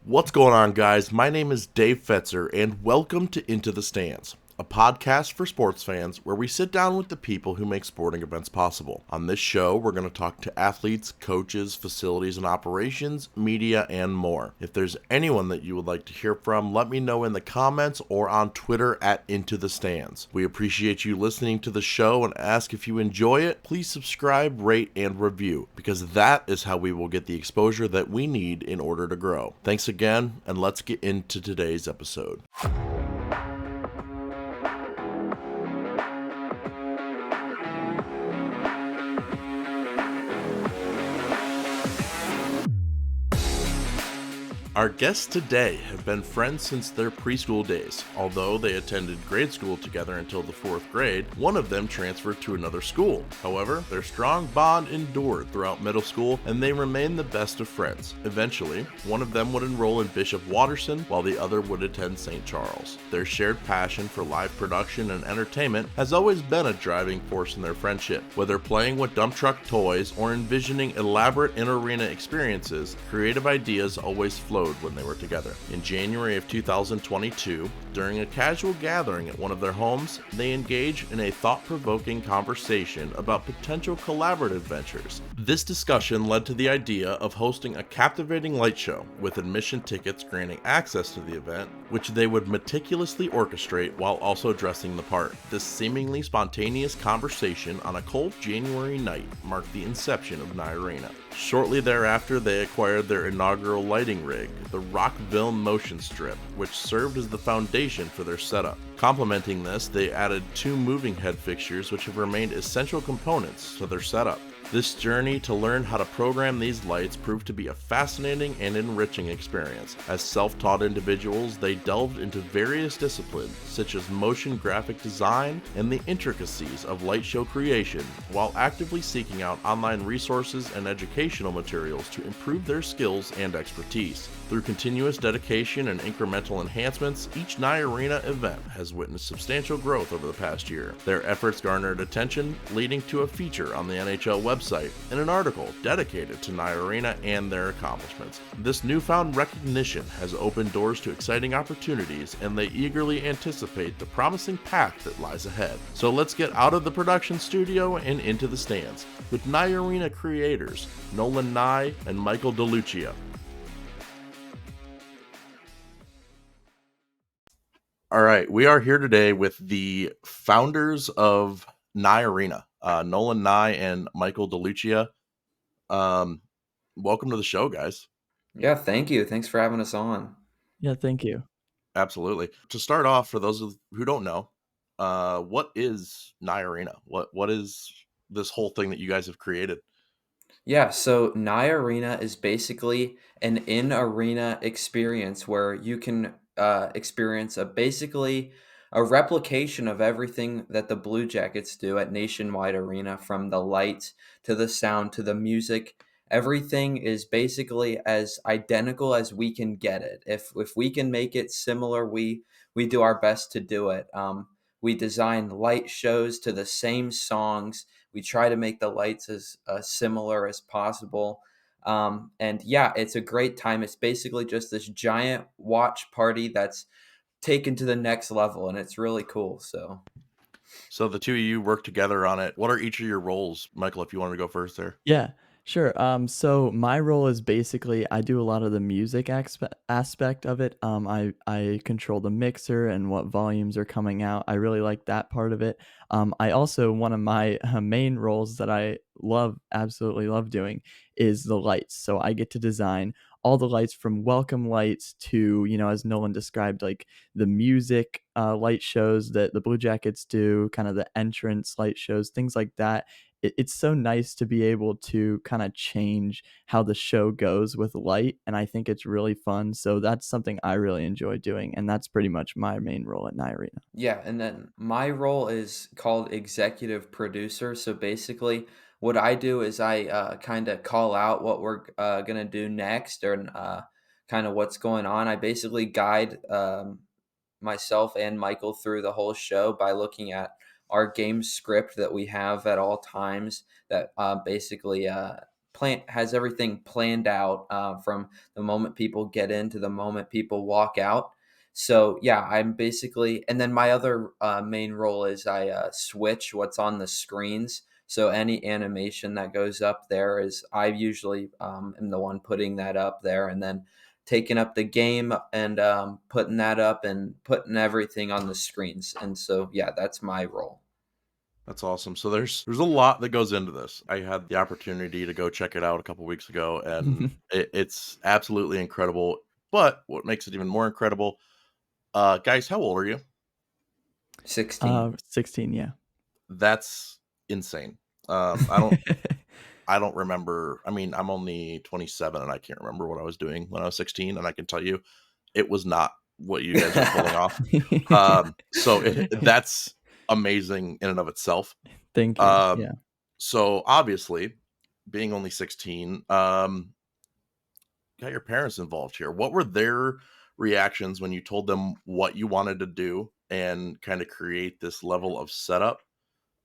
What's going on, guys? My name is Dave Fetzer, and welcome to Into the Stands, a podcast for sports fans where we sit down with the people who make sporting events possible. On this show, we're going to talk to athletes, coaches, facilities and operations, media, and more. If there's anyone that you would like to hear from, let me know in the comments or on Twitter at Into the Stands. We appreciate you listening to the show and ask if you enjoy it, please subscribe, rate, and review, because that is how we will get the exposure that we need in order to grow. Thanks again, and let's get into today's episode. Our guests today have been friends since their preschool days. Although they attended grade school together until the 4th grade, one of them transferred to another school. However, their strong bond endured throughout middle school, and they remained the best of friends. Eventually, one of them would enroll in Bishop Watterson, while the other would attend St. Charles. Their shared passion for live production and entertainment has always been a driving force in their friendship. Whether playing with dump truck toys or envisioning elaborate in-arena experiences, creative ideas always flowed when they were together. In January of 2022, during a casual gathering at one of their homes, they engaged in a thought-provoking conversation about potential collaborative ventures. This discussion led to the idea of hosting a captivating light show, with admission tickets granting access to the event, which they would meticulously orchestrate while also dressing the part. This seemingly spontaneous conversation on a cold January night marked the inception of Nye Arena. Shortly thereafter, they acquired their inaugural lighting rig, the Rockville Motion Strip, which served as the foundation for their setup. Complementing this, they added 2 moving head fixtures which have remained essential components to their setup. This journey to learn how to program these lights proved to be a fascinating and enriching experience. As self-taught individuals, they delved into various disciplines such as motion graphic design and the intricacies of light show creation, while actively seeking out online resources and educational materials to improve their skills and expertise. Through continuous dedication and incremental enhancements, each Nye Arena event has witnessed substantial growth over the past year. Their efforts garnered attention, leading to a feature on the NHL website and an article dedicated to Nye Arena and their accomplishments. This newfound recognition has opened doors to exciting opportunities, and they eagerly anticipate the promising path that lies ahead. So let's get out of the production studio and into the stands with Nye Arena creators Nolan Nye and Michael DeLuccia. All right, we are here today with the founders of Nye Arena, Nolan Nye and Michael DeLuccia. Welcome to the show, guys. Yeah, thank you. Thanks for having us on. Yeah, thank you. Absolutely. To start off, for those who don't know, what is Nye Arena? What is this whole thing that you guys have created? Yeah, so Nye Arena is basically an in-arena experience where you can experience basically a replication of everything that the Blue Jackets do at Nationwide Arena, from the lights to the sound to the music. Everything is basically as identical as we can get it. If we can make it similar, we do our best to do it. We design light shows to the same songs. We try to make the lights as similar as possible. And yeah, it's a great time. It's basically just this giant watch party that's taken to the next level, and it's really cool. So the two of you work together on it. What are each of your roles, Michael? If you want to go first there. Yeah, sure. So my role is basically I do a lot of the music aspect of it. I control the mixer and what volumes are coming out. I really like that part of it. I also one of my main roles that I absolutely love doing, is the lights. So I get to design all the lights from welcome lights to, as Nolan described, like the music light shows that the Blue Jackets do, kind of the entrance light shows, things like that. It's so nice to be able to kind of change how the show goes with light, and I think it's really fun. So that's something I really enjoy doing, and that's pretty much my main role at Nye Arena. Yeah, and then my role is called executive producer. So basically, what I do is I kind of call out what we're going to do next, or kind of what's going on. I basically guide myself and Michael through the whole show by looking at our game script that we have at all times, that basically has everything planned out from the moment people get in to the moment people walk out. So yeah, I'm basically, and then my other main role is I switch what's on the screens. So any animation that goes up there is I usually am the one putting that up there, and then taking up the game and putting that up and putting everything on the screens. And so yeah, that's my role. That's awesome. So there's a lot that goes into this. I had the opportunity to go check it out a couple weeks ago, and it's absolutely incredible. But what makes it even more incredible, guys, how old are you? 16. 16, yeah. That's insane. I don't remember. I mean, I'm only 27, and I can't remember what I was doing when I was 16. And I can tell you, it was not what you guys are pulling off. So that's amazing in and of itself. Thank you. Um, Yeah. so obviously, being only 16, got your parents involved here. What were their reactions when you told them what you wanted to do and kind of create this level of setup?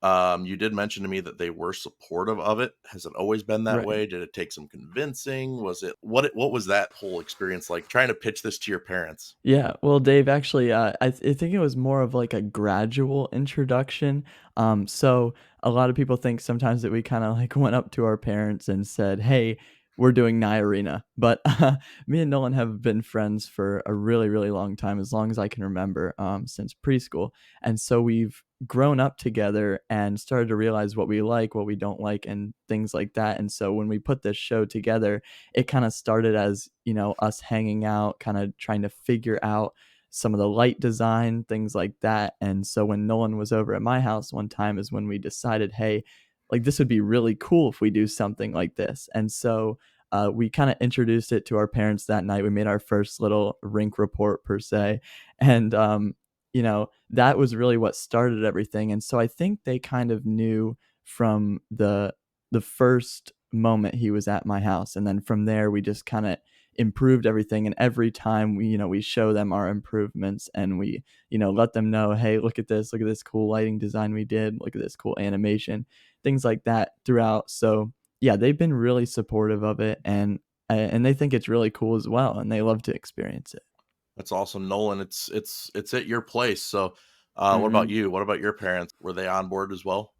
You did mention to me that they were supportive of it. Has it always been that Right. way? Did it take some convincing? Was it what was that whole experience like trying to pitch this to your parents? Yeah, well, Dave, actually, I think it was more of like a gradual introduction. So a lot of people think sometimes that we kind of like went up to our parents and said, "Hey, we're doing Nye Arena," but me and Nolan have been friends for a really, really long time, as long as I can remember, since preschool, and so we've grown up together and started to realize what we like, what we don't like, and things like that. And so when we put this show together, it kind of started as, us hanging out, kind of trying to figure out some of the light design, things like that. And so when Nolan was over at my house one time is when we decided, hey, like this would be really cool if we do something like this. And so we kind of introduced it to our parents that night. We made our first little rink report per se. And, that was really what started everything. And so I think they kind of knew from the first moment he was at my house, and then from there we just kind of improved everything. And every time we show them our improvements, and we let them know, hey, look at this cool lighting design we did, look at this cool animation, things like that throughout. So yeah, they've been really supportive of it, and they think it's really cool as well, and they love to experience it. That's awesome, Nolan. It's at your place. So, what about Hmm. you? What about your parents? Were they on board as well?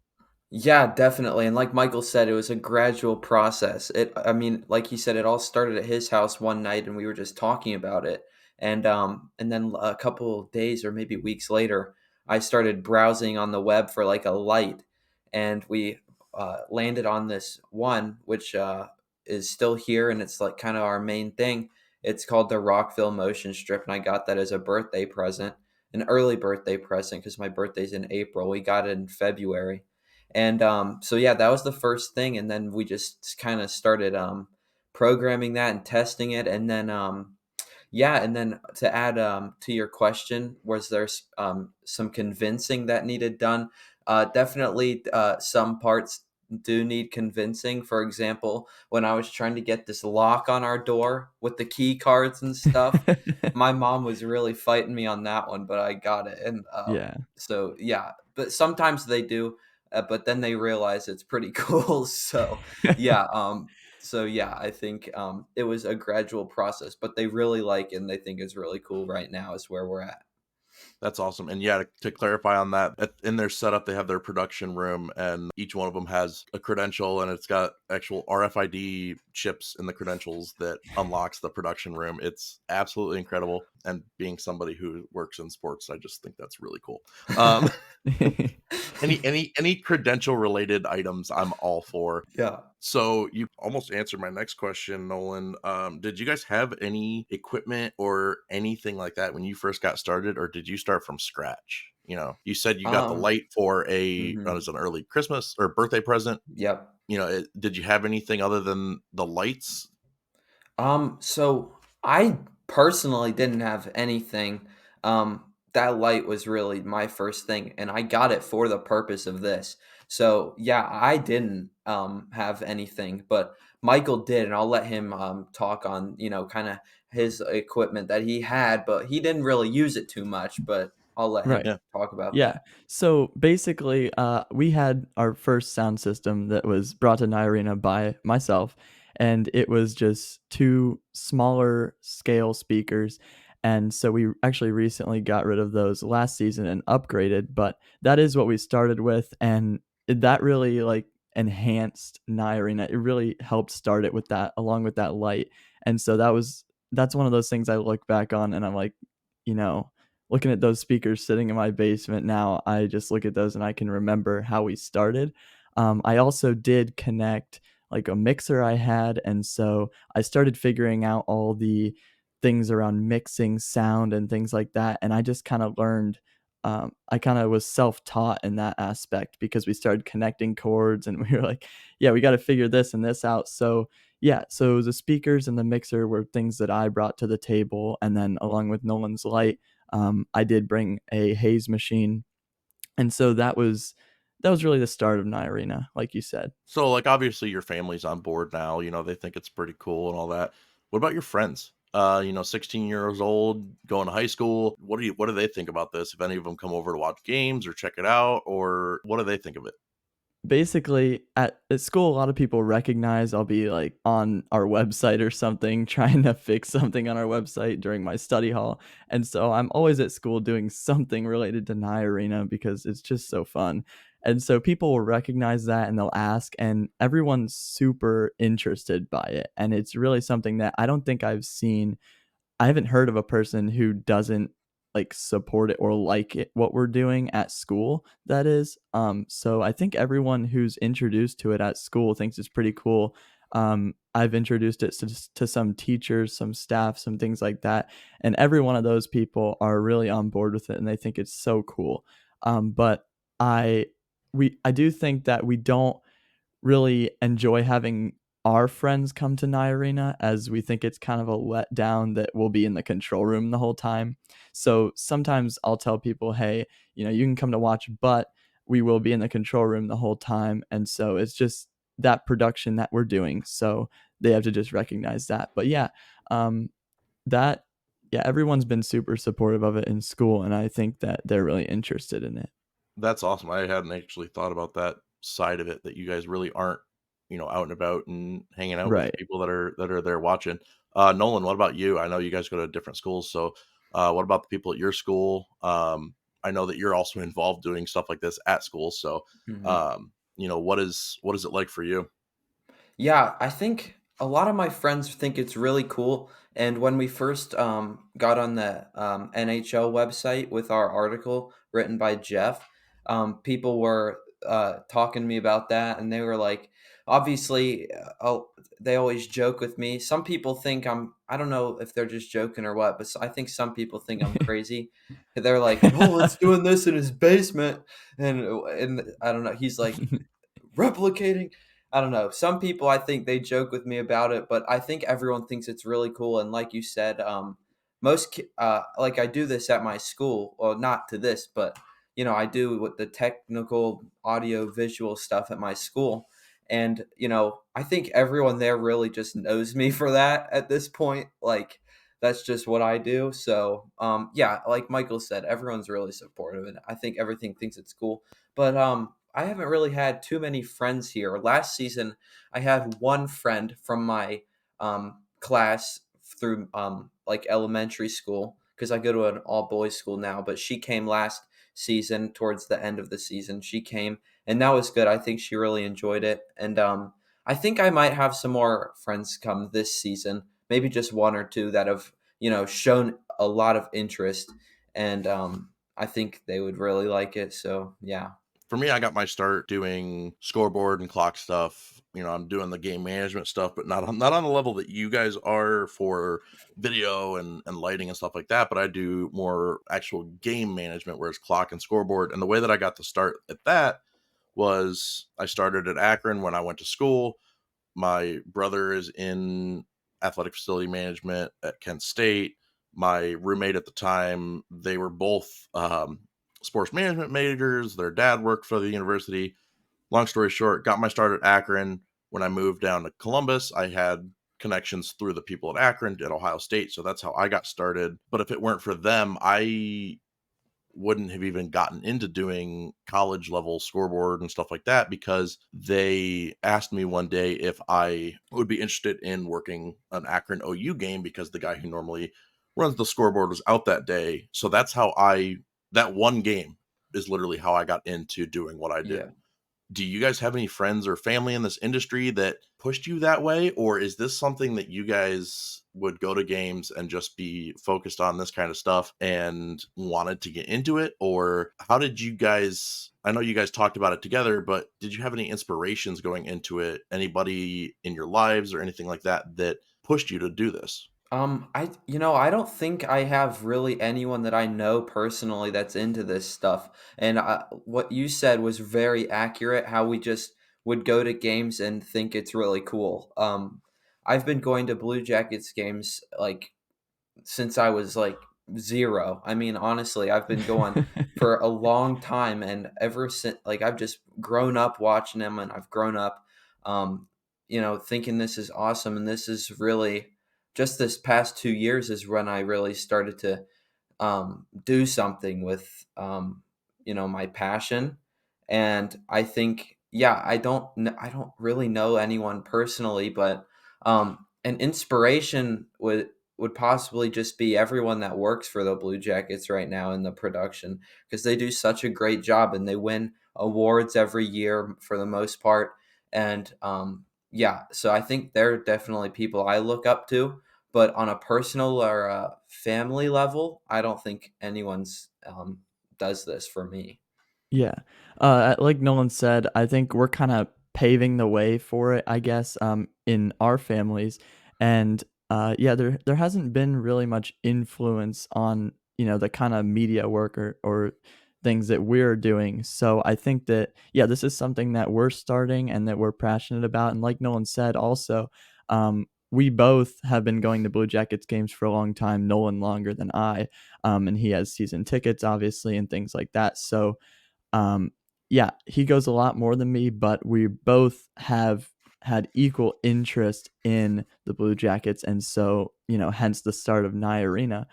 Yeah, definitely. And like Michael said, it was a gradual process. I mean, like he said, it all started at his house one night and we were just talking about it. And then a couple of days or maybe weeks later, I started browsing on the web for like a light, and we landed on this one, which is still here, and it's like kind of our main thing. It's called the Rockville Motion Strip, and I got that as a birthday present, an early birthday present, because my birthday's in April. We got it in February. And so yeah, that was the first thing, and then we just kind of started programming that and testing it, and then yeah, and then to add to your question, was there some convincing that needed done? Definitely, some parts do need convincing. For example, when I was trying to get this lock on our door with the key cards and stuff, my mom was really fighting me on that one, but I got it. And Yeah. so yeah, but sometimes they do, but then they realize it's pretty cool. So yeah, I think it was a gradual process, but they really like it and they think it's really cool right now is where we're at. That's awesome. And yeah, to clarify on that, in their setup, they have their production room, and each one of them has a credential, and it's got actual RFID chips in the credentials that unlocks the production room. It's absolutely incredible. And being somebody who works in sports, I just think that's really cool. Um, any credential related items, I'm all for. Yeah. So you almost answered my next question, Nolan. Did you guys have any equipment or anything like that when you first got started, or did you start from scratch? You said you got the Um. light for Mhm. as an early Christmas or birthday present. Yep. Did you have anything other than the lights? So I personally didn't have anything. That light was really my first thing, and I got it for the purpose of this. So yeah, I didn't have anything, but Michael did, and I'll let him talk on kind of his equipment that he had, but he didn't really use it too much. But I'll let him Right. Yeah. talk about Yeah. that. So basically, we had our first sound system that was brought to Nye Arena by myself, and it was just two smaller scale speakers. And so we actually recently got rid of those last season and upgraded, but that is what we started with, and that really like enhanced Nye Arena. It really helped start it with that, along with that light. And so that's one of those things I look back on, and I'm like, you know, looking at those speakers sitting in my basement now, I just look at those and I can remember how we started. I also did connect like a mixer I had, and so I started figuring out all the things around mixing sound and things like that. And I just kind of learned. I kind of was self-taught in that aspect because we started connecting chords, and we were like, "Yeah, we got to figure this and this out." So yeah, so the speakers and the mixer were things that I brought to the table, and then along with Nolan's light, I did bring a haze machine, and so that was really the start of Nye Arena, like you said. So, like, obviously your family's on board now, they think it's pretty cool and all that. What about your friends? 16 years old, going to high school. What do they think about this? If any of them come over to watch games or check it out, or what do they think of it? Basically, at school, a lot of people recognize I'll be, like, on our website or something, trying to fix something on our website during my study hall, and so I'm always at school doing something related to Nye Arena because it's just so fun, and so people will recognize that, and they'll ask, and everyone's super interested by it, and it's really something that I don't think I haven't heard of a person who doesn't, like, support it or like it what we're doing at school, that is. So I think everyone who's introduced to it at school thinks it's pretty cool. I've introduced it to some teachers, some staff, some things like that, and every one of those people are really on board with it, and they think it's so cool. But I I do think that we don't really enjoy having our friends come to Nye Arena, as we think it's kind of a letdown that we'll be in the control room the whole time. So sometimes I'll tell people, hey, you can come to watch, but we will be in the control room the whole time. And so it's just that production that we're doing. So they have to just recognize that. But yeah, um, that, yeah, everyone's been super supportive of it in school. And I think that they're really interested in it. That's awesome. I hadn't actually thought about that side of it, that you guys really aren't, out and about and hanging out with the Right. people that are there watching. Nolan, what about you? I know you guys go to different schools, so what about the people at your school? I know that you're also involved doing stuff like this at school, so Mhm. what is it like for you? Yeah, I think a lot of my friends think it's really cool. And when we first got on the NHL website with our article written by Jeff, people were talking to me about that, and they were like, obviously, they always joke with me. Some people think I don't know if they're just joking or what, but I think some people think I'm crazy. They're like, Nolan's doing this in his basement, and I don't know. He's like replicating. I don't know. Some people, I think they joke with me about it, but I think everyone thinks it's really cool. And like you said, like I do this at my school. Well, not to this, but I do with the technical audio visual stuff at my school. And I think everyone there really just knows me for that at this point. Like that's just what I do. So yeah, like Michael said, everyone's really supportive, and I think everything thinks it's cool. But I haven't really had too many friends here. Last season, I had one friend from my class through like elementary school, because I go to an all boys school now. But she came last season, towards the end of the season. She came, and that was good. I think she really enjoyed it, and I think I might have some more friends come this season. Maybe just one or two that have shown a lot of interest, and I think they would really like it. So yeah. For me, I got my start doing scoreboard and clock stuff. I'm doing the game management stuff, but not on the level that you guys are for video and lighting and stuff like that. But I do more actual game management, whereas clock and scoreboard. And the way that I got to start at that was I started at Akron when I went to school. My brother is in athletic facility management at Kent State. My roommate at the time, they were both sports management majors. Their dad worked for the university. Long story short, got my start at Akron. When I moved down to Columbus, I had connections through the people at Akron at Ohio State. So that's how I got started. But if it weren't for them, I wouldn't have even gotten into doing college level scoreboard and stuff like that because they asked me one day if I would be interested in working an Akron OU game because the guy who normally runs the scoreboard was out that day. So that's how that one game is literally how I got into doing what I did. Yeah. Do you guys have any friends or family in this industry that pushed you that way? Or is this something that you guys would go to games and just be focused on this kind of stuff and wanted to get into it? Or how did you guys, I know you guys talked about it together, but did you have any inspirations going into it? Anybody in your lives or anything like that that pushed you to do this? I don't think I have really anyone that I know personally that's into this stuff. And what you said was very accurate. How we just would go to games and think it's really cool. I've been going to Blue Jackets games like since I was like 0. I mean, honestly, I've been going for a long time, and ever since, like, I've just grown up watching them, and I've grown up, um, thinking this is awesome, and this is really just this past 2 years is when I really started to do something with my passion. And I think, yeah, I don't really know anyone personally, but an inspiration would possibly just be everyone that works for the Blue Jackets right now in the production, because they do such a great job and they win awards every year for the most part. And yeah, so I think they're definitely people I look up to, but on a personal or a family level, I don't think anyone's does this for me. Yeah. Like Nolan said, I think we're kind of paving the way for it, I guess, in our families. And yeah, there hasn't been really much influence on, the kind of media work or things that we're doing. So I think that, yeah, this is something that we're starting and that we're passionate about. And like Nolan said, also, we both have been going to Blue Jackets games for a long time, Nolan longer than I. And he has season tickets, obviously, and things like that. So, um, yeah, he goes a lot more than me, but we both have had equal interest in the Blue Jackets, and so, hence the start of Nye Arena.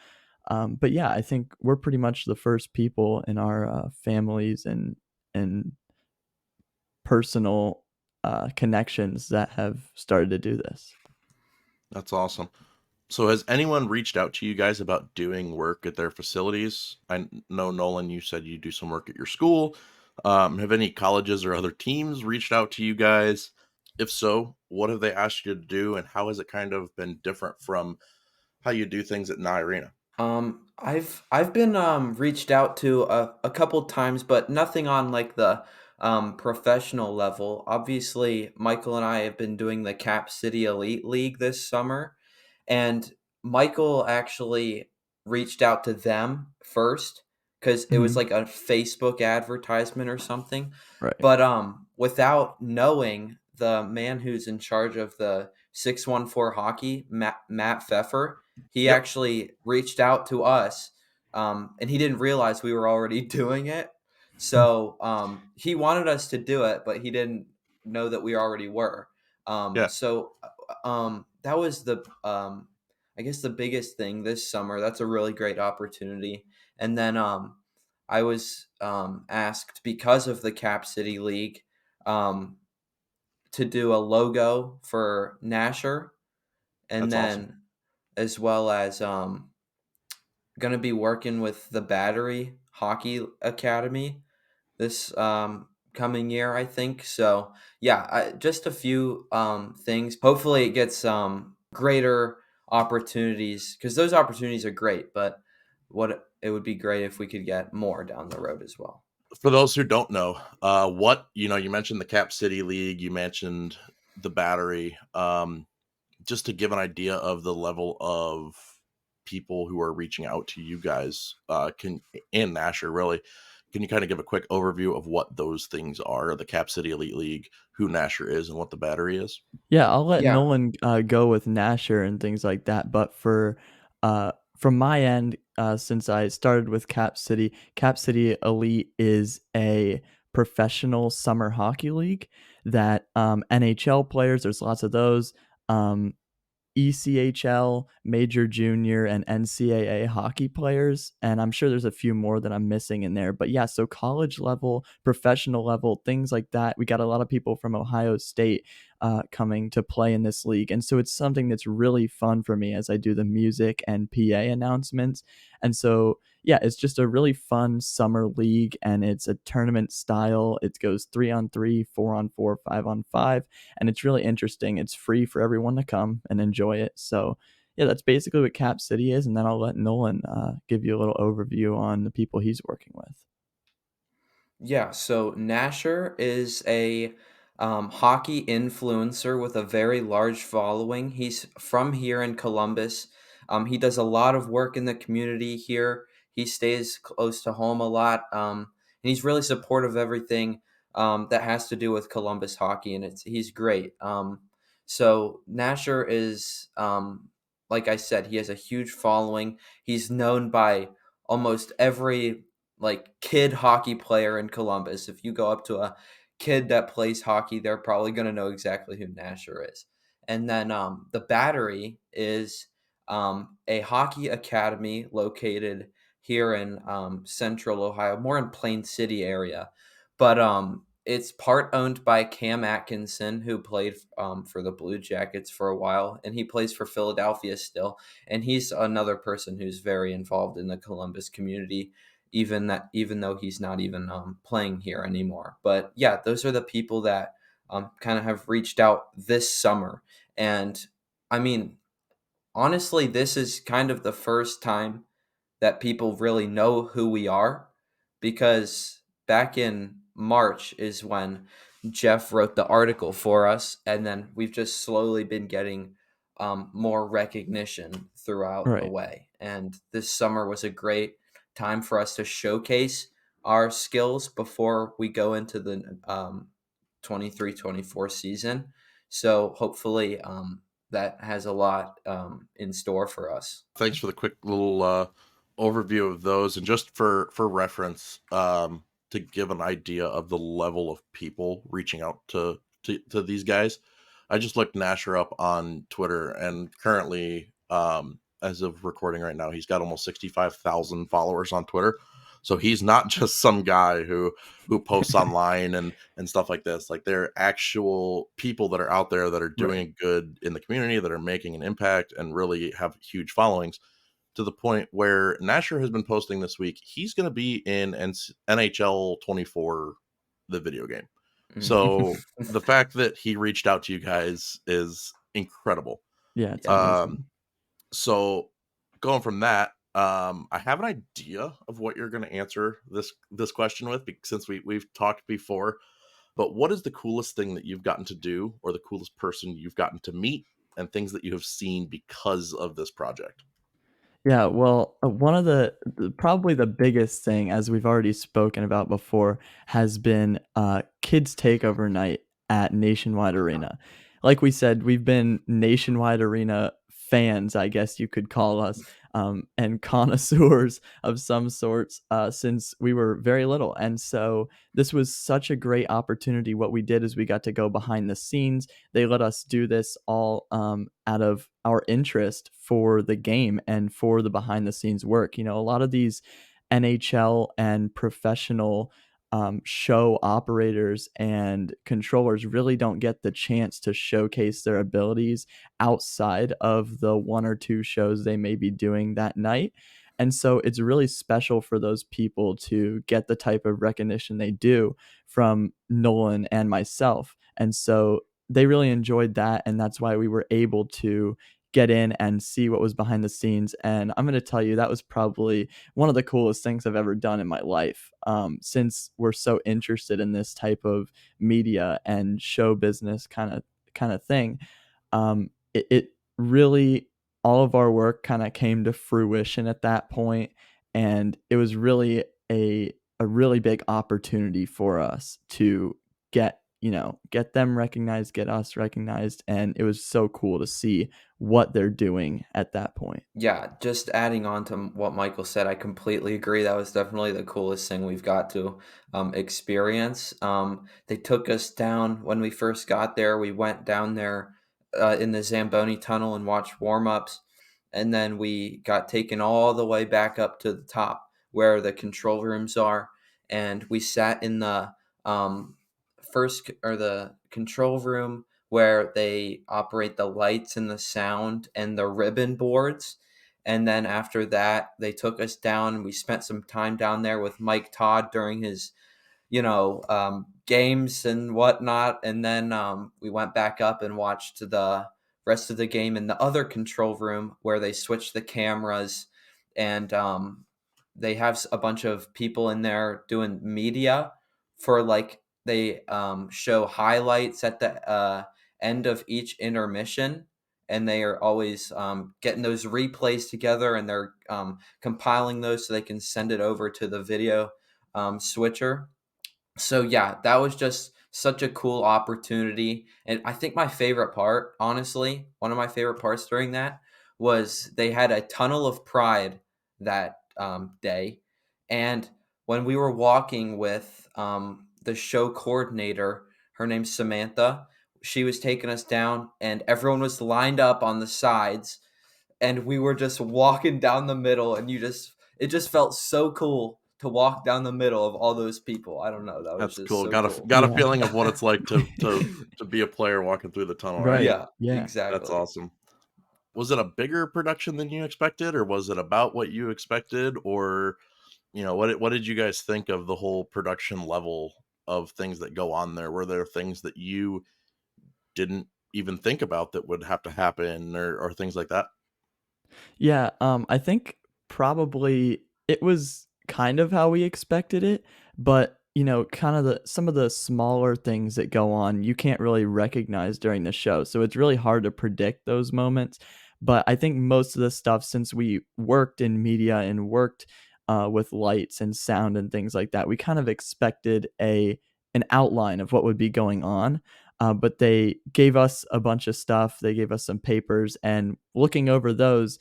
But yeah, I think we're pretty much the first people in our families and personal connections that have started to do this. That's awesome. So has anyone reached out to you guys about doing work at their facilities? I know, Nolan, you said you do some work at your school. Have any colleges or other teams reached out to you guys? If so, what have they asked you to do, and how has it kind of been different from how you do things at Nye Arena? I've been reached out to a couple times, but nothing on like the professional level. Obviously, Michael and I have been doing the Cap City Elite League this summer, and Michael actually reached out to them first because it was Mhm. like a Facebook advertisement or something. Right. But without knowing the man who's in charge of the 614 hockey, Matt Pfeffer, he Yep. actually reached out to us, and he didn't realize we were already doing it. So he wanted us to do it, but he didn't know that we already were. Yeah. That was I guess the biggest thing this summer. That's a really great opportunity. And then I was asked because of the Cap City League um, to do a logo for Nasher, and That's awesome. then as well as going to be working with the Battery Hockey Academy this coming year, I think. So yeah, just a few things. Hopefully, it gets greater opportunities, because those opportunities are great. But what it would be great if we could get more down the road as well. For those who don't know, you mentioned the Cap City League, you mentioned the Battery. Just to give an idea of the level of people who are reaching out to you guys, can and Nasher really, can you kind of give a quick overview of what those things are? The Cap City Elite League, who Nasher is, and what the Battery is? Yeah, I'll let Yeah, Nolan go with Nasher and things like that. But from my end, since I started with Cap City Elite is a professional summer hockey league that NHL players. There's lots of those. Um, ECHL, major, junior, and NCAA hockey players, and I'm sure there's a few more that I'm missing in there. But yeah, so college level, professional level, things like that. We got a lot of people from Ohio State coming to play in this league, and so it's something that's really fun for me as I do the music and PA announcements. And so yeah, it's just a really fun summer league, and it's a tournament style. It goes 3-on-3, 4-on-4, 5-on-5, and it's really interesting. It's free for everyone to come and enjoy it. So yeah, that's basically what Cap City is, and then I'll let Nolan give you a little overview on the people he's working with. Yeah, so Nasher is a hockey influencer with a very large following. He's from here in Columbus. He does a lot of work in the community here. He stays close to home a lot, and he's really supportive of everything that has to do with Columbus hockey, and he's great. So Nasher is, like I said, he has a huge following. He's known by almost every like kid hockey player in Columbus. If you go up to a kid that plays hockey, they're probably going to know exactly who Nasher is. And then the Battery is a hockey academy located here in central Ohio, more in Plain City area. But it's part owned by Cam Atkinson, who played for the Blue Jackets for a while, and he plays for Philadelphia still. And he's another person who's very involved in the Columbus community, even though he's not even playing here anymore. But yeah, those are the people that kind of have reached out this summer. And I mean, honestly, this is kind of the first time that people really know who we are, because back in March is when Jeff wrote the article for us, and then we've just slowly been getting more recognition throughout the Right. way. And this summer was a great time for us to showcase our skills before we go into the 23-24 season. So hopefully that has a lot in store for us. Thanks for the quick little overview of those, and just for reference, to give an idea of the level of people reaching out to these guys. I just looked Nasher up on Twitter, and currently, as of recording right now, he's got almost 65,000 followers on Twitter. So he's not just some guy who posts online and stuff like this. Like, they're actual people that are out there that are Right. doing good in the community, that are making an impact and really have huge followings, to the point where Nasher has been posting this week. He's going to be in NHL 24, the video game. So the fact that he reached out to you guys is incredible. Yeah, it's Yeah. Um, amazing. so going from that, I have an idea of what you're going to answer this question with, since we've talked before. But what is the coolest thing that you've gotten to do, or the coolest person you've gotten to meet, and things that you have seen because of this project? Yeah, well, one of probably the biggest thing, as we've already spoken about before, has been Kids Takeover Night at Nationwide Arena. Like we said, we've been Nationwide Arena fans, I guess you could call us, and connoisseurs of some sorts since we were very little. And so this was such a great opportunity. What we did is we got to go behind the scenes. They let us do this all out of our interest for the game and for the behind the scenes work. You know, a lot of these NHL and professional show operators and controllers really don't get the chance to showcase their abilities outside of the one or two shows they may be doing that night. And so it's really special for those people to get the type of recognition they do from Nolan and myself. And so they really enjoyed that, and that's why we were able to get in and see what was behind the scenes. And I'm going to tell you, that was probably one of the coolest things I've ever done in my life. Since we're so interested in this type of media and show business kind of thing, it really, all of our work kind of came to fruition at that point, and it was really a really big opportunity for us to get them recognized, get us recognized, and it was so cool to see what they're doing at that point. Yeah, just adding on to what Michael said, I completely agree. That was definitely the coolest thing we've got to experience. They took us down when we first got there. We went down there in the Zamboni tunnel and watched warm-ups, and then we got taken all the way back up to the top where the control rooms are, and we sat in the um, the control room where they operate the lights and the sound and the ribbon boards. And then after that, they took us down and we spent some time down there with Mike Todd during his, games and whatnot. And then we went back up and watched the rest of the game in the other control room where they switched the cameras, and they have a bunch of people in there doing media for like they show highlights at the end of each intermission, and they are always getting those replays together, and they're compiling those so they can send it over to the video switcher. So yeah, that was just such a cool opportunity. And I think my favorite part, honestly, one of my favorite parts during that was they had a tunnel of pride that day. And when we were walking with the show coordinator, her name's Samantha, she was taking us down, and everyone was lined up on the sides, and we were just walking down the middle, and it just felt so cool to walk down the middle of all those people. I don't know, that was That's just cool. so cool. Got a Yeah. feeling of what it's like to be a player walking through the tunnel, right? Right. Yeah, Yeah. That's exactly. awesome. Was it a bigger production than you expected, or was it about what you expected, or what did you guys think of the whole production level of things that go on there? Were there things that you didn't even think about that would have to happen, or things like that? Yeah, I think probably it was kind of how we expected it, but kind of the some of the smaller things that go on, you can't really recognize during the show. So it's really hard to predict those moments. But I think most of the stuff, since we worked in media and worked with lights and sound and things like that, we kind of expected an outline of what would be going on. But they gave us a bunch of stuff. They gave us some papers, and looking over those,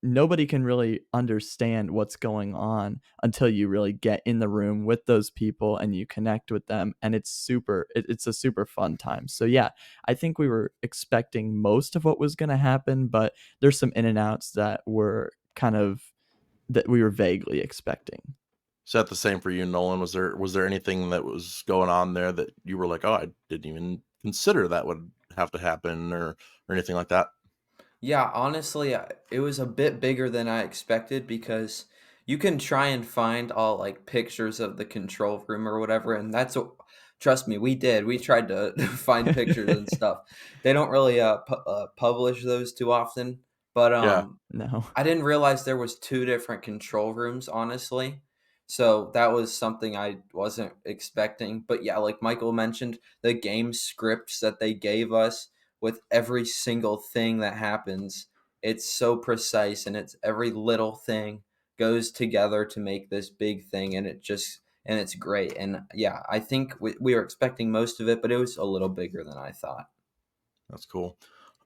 nobody can really understand what's going on until you really get in the room with those people and you connect with them, and it's a super fun time. So yeah, I think we were expecting most of what was going to happen, but there's some in and outs that we were vaguely expecting. Is that the same for you, Nolan? Was there anything that was going on there that you were like, oh, I didn't even consider that would have to happen, or anything like that? Yeah, honestly, it was a bit bigger than I expected because you can try and find all like pictures of the control room or whatever, and trust me, we did. We tried to find pictures and stuff. They don't really publish those too often, but Yeah. No. I didn't realize there was 2 different control rooms, honestly. So that was something I wasn't expecting. But yeah, like Michael mentioned, the game scripts that they gave us with every single thing that happens, it's so precise, and it's every little thing goes together to make this big thing, and it's great. And yeah, I think we were expecting most of it, but it was a little bigger than I thought. That's cool.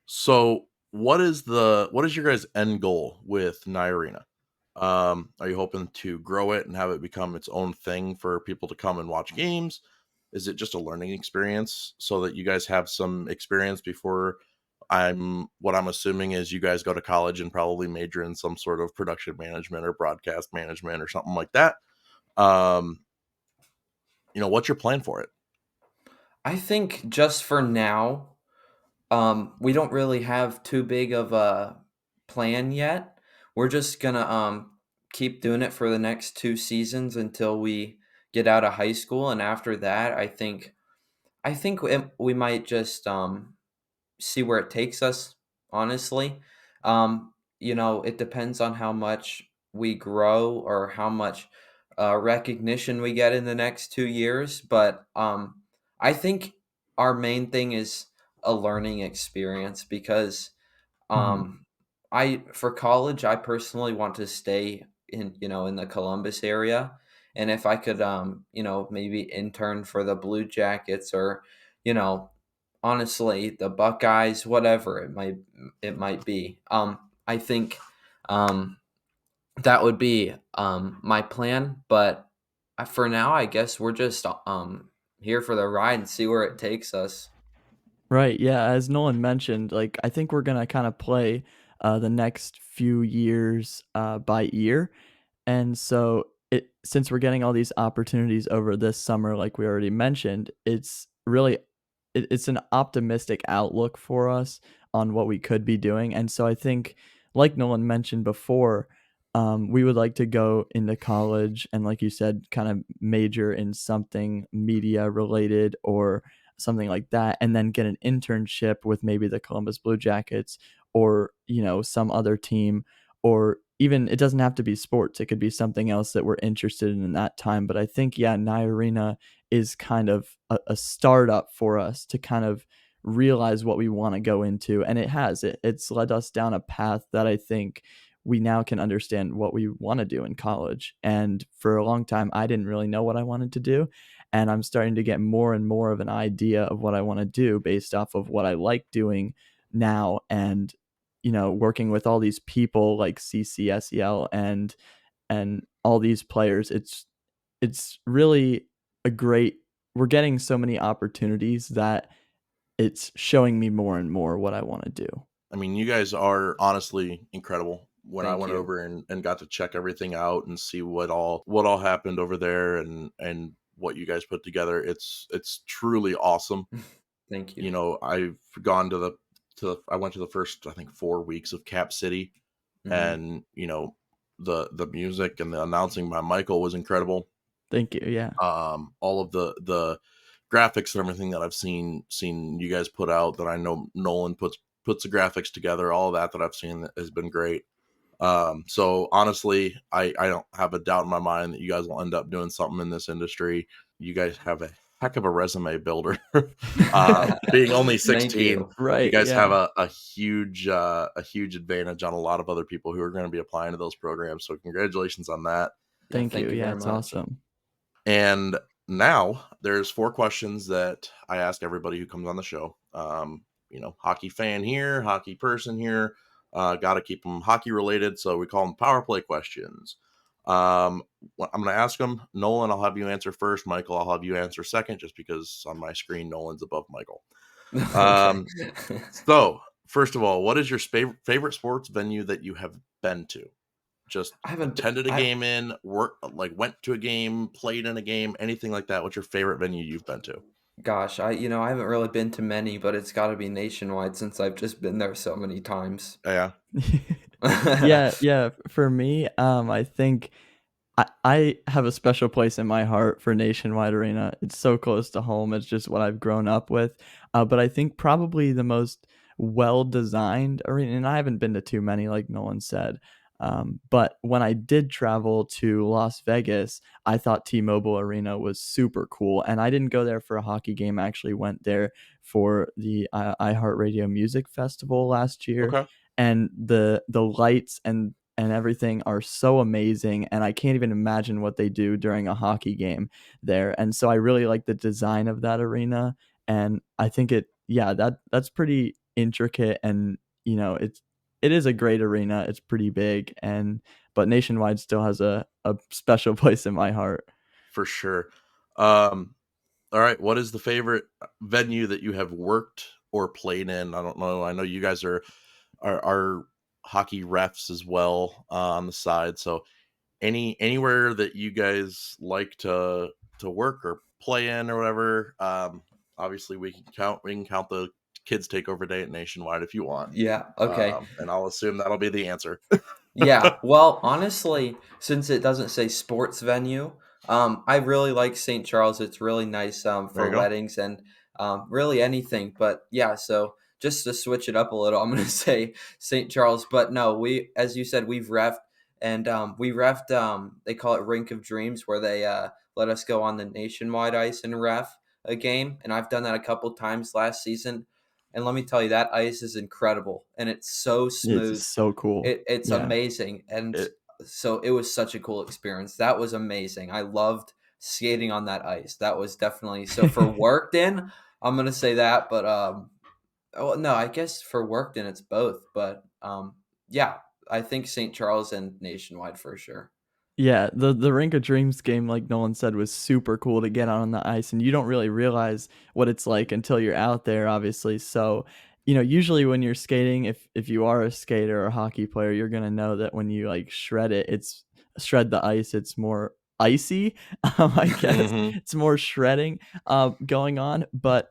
So, what is your guys' end goal with Nye Arena? Are you hoping to grow it and have it become its own thing for people to come and watch games? Is it just a learning experience so that you guys have some experience before what I'm assuming is you guys go to college and probably major in some sort of production management or broadcast management or something like that? Um, what's your plan for it? I think just for now, we don't really have too big of a plan yet. We're just gonna keep doing it for the next 2 seasons until we get out of high school, and after that, I think we might just see where it takes us. Honestly, it depends on how much we grow or how much recognition we get in the next 2 years. But I think our main thing is a learning experience because Mhm. um, I for college, I personally want to stay in the Columbus area, and if I could, maybe intern for the Blue Jackets or, you know, honestly, the Buckeyes, whatever it might be. I think um, that would be my plan, but for now, I guess we're just here for the ride and see where it takes us. Right, yeah, as Nolan mentioned, like, I think we're gonna kinda play, the next few years, by ear, and so since we're getting all these opportunities over this summer, like we already mentioned, it's really it's an optimistic outlook for us on what we could be doing. And so I think, like Nolan mentioned before, we would like to go into college and, like you said, kind of major in something media related or something like that, and then get an internship with maybe the Columbus Blue Jackets or, some other team, or even it doesn't have to be sports. It could be something else that we're interested in that time. But I think, yeah, Nye Arena is kind of a startup for us to kind of realize what we want to go into. And it's led us down a path that I think we now can understand what we want to do in college. And for a long time, I didn't really know what I wanted to do. And I'm starting to get more and more of an idea of what I want to do based off of what I like doing now. And working with all these people like CCSEL and all these players, it's really a great we're getting so many opportunities that it's showing me more and more what I wanna do. I mean, you guys are honestly incredible. When I Thank went you. over and got to check everything out and see what all happened over there and what you guys put together, it's truly awesome. Thank you. I've gone I went to the first, I think, 4 weeks of Cap City, Mhm. and the music and the announcing by Michael was incredible. Thank you, yeah. All of the graphics and everything that I've seen you guys put out, that I know Nolan puts the graphics together, all of that I've seen has been great. So honestly, I don't have a doubt in my mind that you guys will end up doing something in this industry. You guys have a heck of a resume builder. Being only Thank 16, you. you Right, guys have yeah. a huge advantage on a lot of other people who are going to be applying to those programs. So congratulations on that. Yeah, Thank you, thank you yeah, very it's much. awesome. And now there's 4 questions that I ask everybody who comes on the show. Hockey fan here, hockey person here. Got to keep them hockey related, so we call them power play questions. I'm going to ask them. Nolan, I'll have you answer first. Michael, I'll have you answer second, just because on my screen Nolan's above Michael. Okay. Um, so first of all, what is your favorite sports venue that you have been to? Just I haven't attended a I game in, went to a game, played in a game, anything like that. What's your favorite venue you've been to? gosh, I haven't really been to many, but it's gotta be nationwide since I've just been there so many times. Yeah, Yeah, yeah, for me, I think I have a special place in my heart for Nationwide Arena. It's so close to home. It's just what I've grown up with. But I think probably the most well-designed arena, and I haven't been to too many, like Nolan said. But when I did travel to Las Vegas, I thought T-Mobile Arena was super cool. And I didn't go there for a hockey game. I actually went there for the iHeartRadio Music Festival last year, okay, and the lights and everything are so amazing, and I can't even imagine what they do during a hockey game there. And so I really like the design of that arena, and I think that's pretty intricate, and it is a great arena. It's pretty big, and but Nationwide still has a special place in my heart. for sure. Um, all right, what is the favorite venue that you have worked or played in? I don't know. I know you guys are hockey refs as well, on the side. So anywhere that you guys like to work or play in or whatever. Obviously we can count the kids takeover day at Nationwide if you want. Yeah, okay. And I'll assume that'll be the answer. Yeah, well, honestly, since it doesn't say sports venue, I really like St. Charles. It's really nice There for you go. weddings and really anything. But yeah, so just to switch it up a little, I'm going to say St. Charles. But no, as you said, we've refed and we refed. They call it Rink of Dreams, where they let us go on the nationwide ice and ref a game. And I've done that a couple times last season. And let me tell you, that ice is incredible and it's so It's smooth. so cool. It's Yeah. amazing, and It so it was such a cool experience. That was amazing. I loved skating on that ice. That was definitely so for worked in, I'm gonna say that, but oh no, I guess for worked in it's both. But yeah, I think St. Charles and Nationwide for sure. Yeah, the Rink of Dreams game, like Nolan said, was super cool to get on the ice, and you don't really realize what it's like until you're out there, obviously. So, usually when you're skating, if you are a skater or a hockey player, you're gonna know that when you like shred the ice, it's more icy. I guess Hmm. it's more shredding going on. But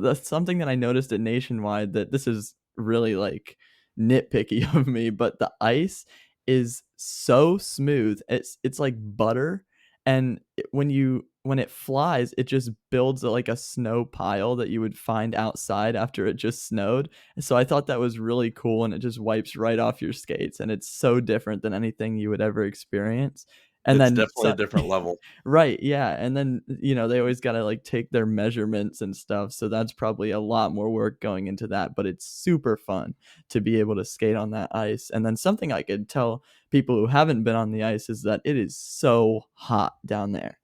that's something that I noticed at Nationwide, that this is really like nitpicky of me, but the ice is so smooth. It's like butter, and when it flies, it just builds like a snow pile that you would find outside after it just snowed. And so I thought that was really cool, and it just wipes right off your skates, and it's so different than anything you would ever experience. And It's then definitely a so different level. right, yeah, and then, they always gotta, like, take their measurements and stuff, so that's probably a lot more work going into that, but it's super fun to be able to skate on that ice. And then something I could tell people who haven't been on the ice is that it is so hot down there.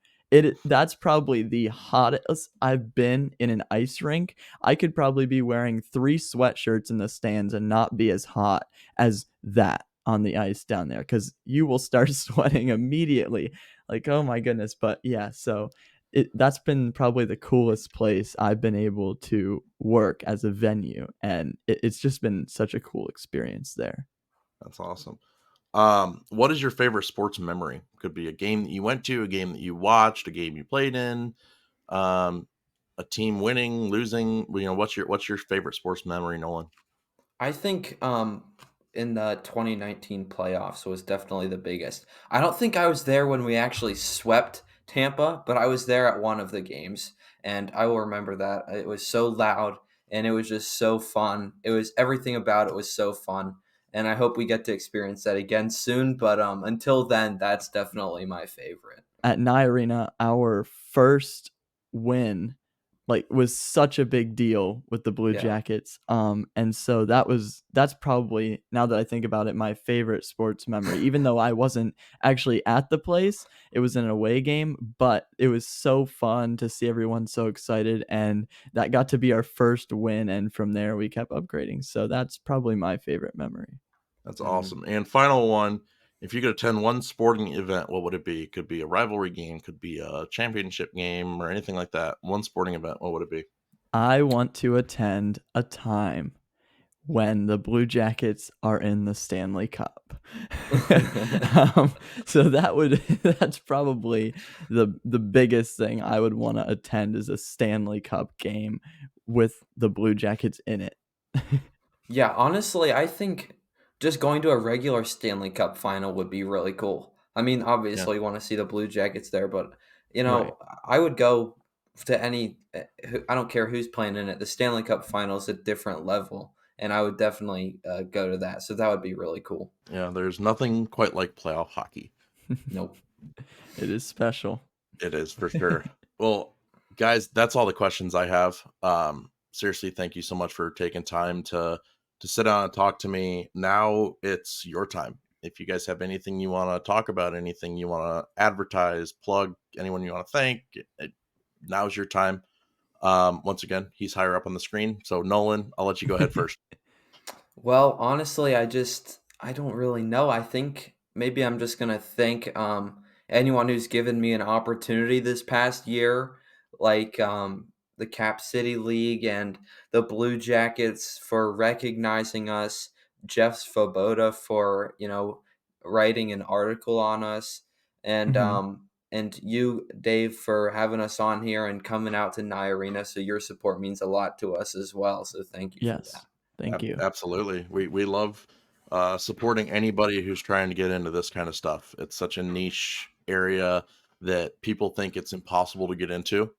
That's probably the hottest I've been in an ice rink. I could probably be wearing 3 sweatshirts in the stands and not be as hot as that on the ice down there, because you will start sweating immediately. Like, oh my goodness. But yeah, so that's been probably the coolest place I've been able to work as a venue, and it's just been such a cool experience there. That's awesome. What is your favorite sports memory? Could be a game that you went to, a game that you watched, a game you played in, um, a team winning, losing. What's your favorite sports memory, Nolan? I think in the 2019 playoffs was definitely the biggest. I don't think I was there when we actually swept Tampa, but I was there at one of the games, and I will remember that. It was so loud and it was just so fun. It was everything about it was so fun, and I hope we get to experience that again soon, but until then, that's definitely my favorite. At Nye Arena, our first win, like, was such a big deal with the Blue Yeah. Jackets, and so that's probably, now that I think about it, my favorite sports memory. Even though I wasn't actually at the place, it was an away game, but it was so fun to see everyone so excited, and that got to be our first win, and from there we kept upgrading. So that's probably my favorite memory. That's Mhm. awesome. And final one, if you could attend one sporting event, what would it be? Could be a rivalry game, could be a championship game, or anything like that. One sporting event, what would it be? I want to attend a time when the Blue Jackets are in the Stanley Cup. Um, so that's probably the biggest thing I would wanna attend, is a Stanley Cup game with the Blue Jackets in it. Yeah, honestly, I think just going to a regular Stanley Cup final would be really cool. I mean, Yeah, obviously, you want to see the Blue Jackets there, but Right. I would go to any. I don't care who's playing in it. The Stanley Cup final is a different level, and I would definitely go to that. So that would be really cool. yeah. There's nothing quite like playoff hockey. Nope. It is special. It is for sure. Well, guys, that's all the questions I have. Seriously, thank you so much for taking time to sit down and talk to me. Now it's your time. If you guys have anything you want to talk about, anything you want to advertise, plug, anyone you want to thank, now's your time. Once again, he's higher up on the screen. So Nolan, I'll let you go ahead first. Well, honestly, I don't really know. I think maybe I'm just gonna thank anyone who's given me an opportunity this past year, like the Cap City League and the Blue Jackets for recognizing us, Jeff Svoboda for, writing an article on us, Mhm. and you, Dave, for having us on here and coming out to Nye Arena. So your support means a lot to us as well. So thank you for that. Yes. Thank you. Absolutely. We love supporting anybody who's trying to get into this kind of stuff. It's such a niche area that people think it's impossible to get into.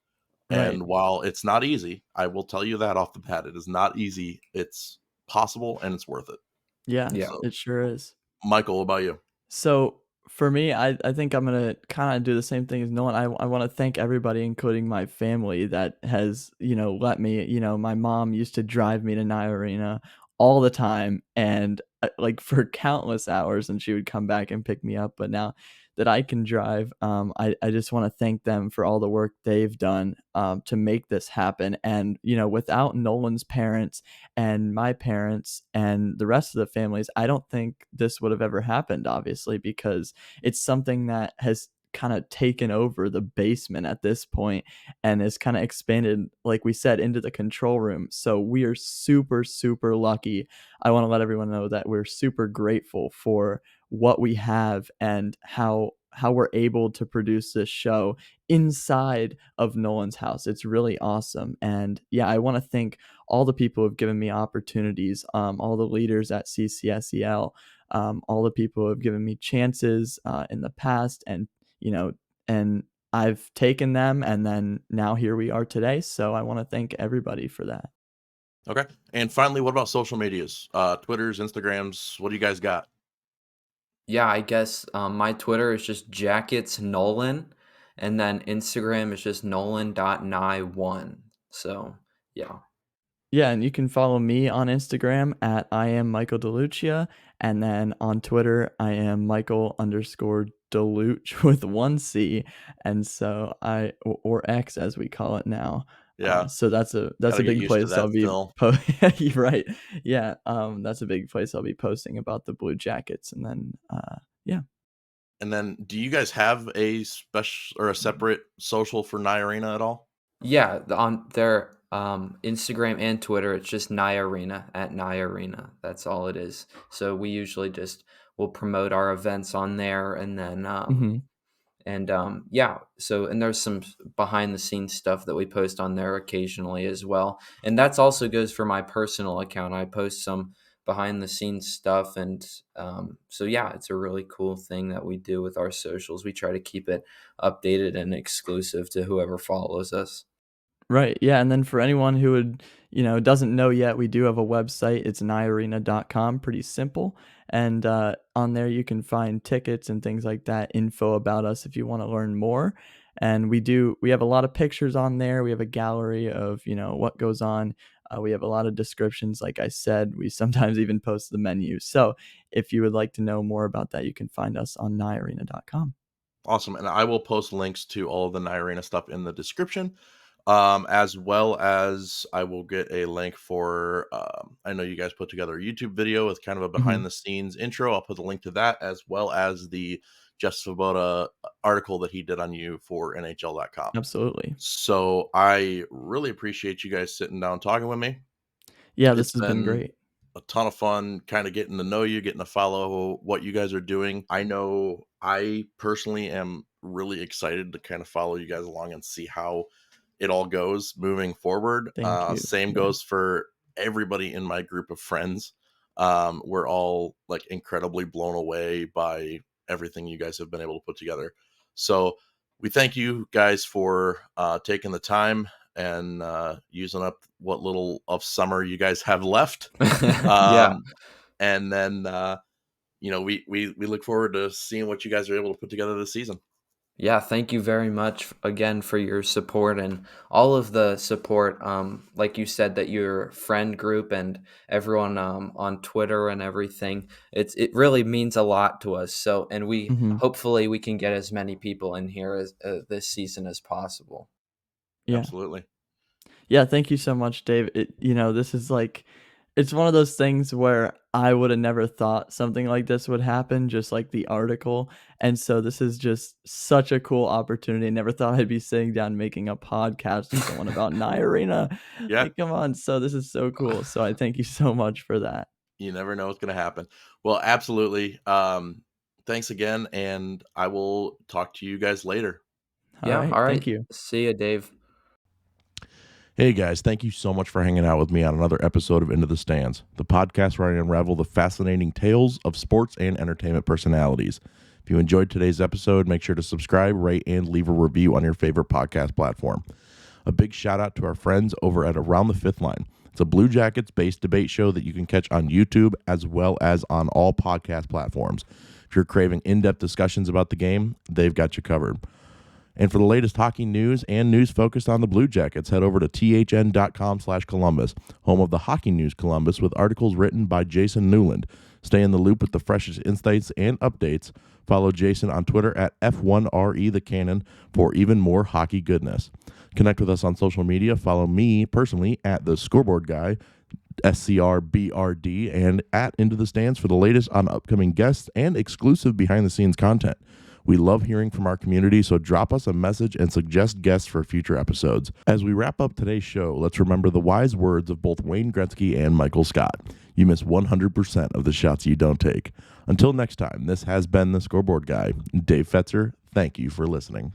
Right. And while it's not easy, I will tell you that off the bat, it is not easy. It's possible and it's worth it. Yeah, Yeah. So, it sure is. Michael, what about you? So for me, I think I'm gonna kind of do the same thing as Nolan. I want to thank everybody, including my family, that has let me. My mom used to drive me to Nye Arena all the time, and like for countless hours, and she would come back and pick me up. But now that I can drive, I just want to thank them for all the work they've done to make this happen. And, without Nolan's parents and my parents and the rest of the families, I don't think this would have ever happened, obviously, because it's something that has kind of taken over the basement at this point and is kind of expanded, like we said, into the control room. So we are super, super lucky. I want to let everyone know that we're super grateful for what we have and how we're able to produce this show inside of Nolan's house. It's really awesome. And yeah, I want to thank all the people who have given me opportunities, all the leaders at CCSEL, all the people who have given me chances in the past, and I've taken them, and then now here we are today. So I want to thank everybody for that. Okay. And finally, what about social medias? Twitters, Instagrams, what do you guys got? Yeah, I guess my Twitter is just Jackets Nolan, and then Instagram is just Nolan.nye1. So yeah. Yeah, and you can follow me on Instagram at I am Michael DeLuccia, and then on Twitter I am Michael underscore Deluch with one C, and so or X as we call it now. Yeah, So that's gotta a get big used to place that I'll be still. You're right. Yeah, that's a big place I'll be posting about the Blue Jackets, and then yeah. And then, do you guys have a special or a separate social for Nye Arena at all? Yeah, on their Instagram and Twitter, it's just Nye Arena at Nye Arena. That's all it is. So we usually just will promote our events on there, and then Mhm. yeah, so and there's some behind the scenes stuff that we post on there occasionally as well. And that's also goes for my personal account. I post some behind the scenes stuff, and so yeah, it's a really cool thing that we do with our socials. We try to keep it updated and exclusive to whoever follows us. Right. Yeah. And then for anyone who doesn't know yet, we do have a website. It's nyearena.com. Pretty simple. And on there, you can find tickets and things like that, info about us if you want to learn more. And we have a lot of pictures on there. We have a gallery of, what goes on. We have a lot of descriptions. Like I said, we sometimes even post the menu. So if you would like to know more about that, you can find us on nyearena.com. Awesome. And I will post links to all of the Nye Arena stuff in the description. As well as I will get a link for, I know you guys put together a YouTube video with kind of a behind Hmm. the scenes intro. I'll put the link to that as well as the Jeff Svoboda article that he did on you for NHL.com. Absolutely. So I really appreciate you guys sitting down talking with me. Yeah, It's this has been been great. a ton of fun kind of getting to know you, getting to follow what you guys are doing. I know I personally am really excited to kind of follow you guys along and see how it all goes moving forward. Thank you. Same Yeah. goes for everybody in my group of friends. We're all like incredibly blown away by everything you guys have been able to put together. So we thank you guys for taking the time and using up what little of summer you guys have left. Yeah. Um, and then we look forward to seeing what you guys are able to put together this season. Yeah, thank you very much again for your support and all of the support. Like you said, that your friend group and everyone on Twitter and everything. It really means a lot to us. So, and we Mhm. hopefully we can get as many people in here as this season as possible. Yeah. Absolutely. Yeah, thank you so much, Dave. This is like it's one of those things where I would have never thought something like this would happen, just like the article. And so this is just such a cool opportunity. I never thought I'd be sitting down making a podcast with someone about Nye Arena. Yeah. Like, come on. So this is so cool. So I thank you so much for that. You never know what's going to happen. Well, absolutely. Thanks again. And I will talk to you guys later. All Yeah. right. All Thank right. you. See you, Dave. Hey guys, thank you so much for hanging out with me on another episode of Into the Stands, the podcast where I unravel the fascinating tales of sports and entertainment personalities. If you enjoyed today's episode, make sure to subscribe, rate, and leave a review on your favorite podcast platform. A big shout out to our friends over at Around the Fifth Line. It's a Blue Jackets based debate show that you can catch on YouTube as well as on all podcast platforms. If you're craving in-depth discussions about the game, they've got you covered. And for the latest hockey news and news focused on the Blue Jackets, head over to thn.com/Columbus, home of the Hockey News Columbus, with articles written by Jason Newland. Stay in the loop with the freshest insights and updates. Follow Jason on Twitter at F1RETheCannon for even more hockey goodness. Connect with us on social media. Follow me personally at The Scoreboard Guy, SCRBRD, and at Into the Stands for the latest on upcoming guests and exclusive behind-the-scenes content. We love hearing from our community, so drop us a message and suggest guests for future episodes. As we wrap up today's show, let's remember the wise words of both Wayne Gretzky and Michael Scott. You miss 100% of the shots you don't take. Until next time, this has been The Scoreboard Guy. Dave Fetzer, thank you for listening.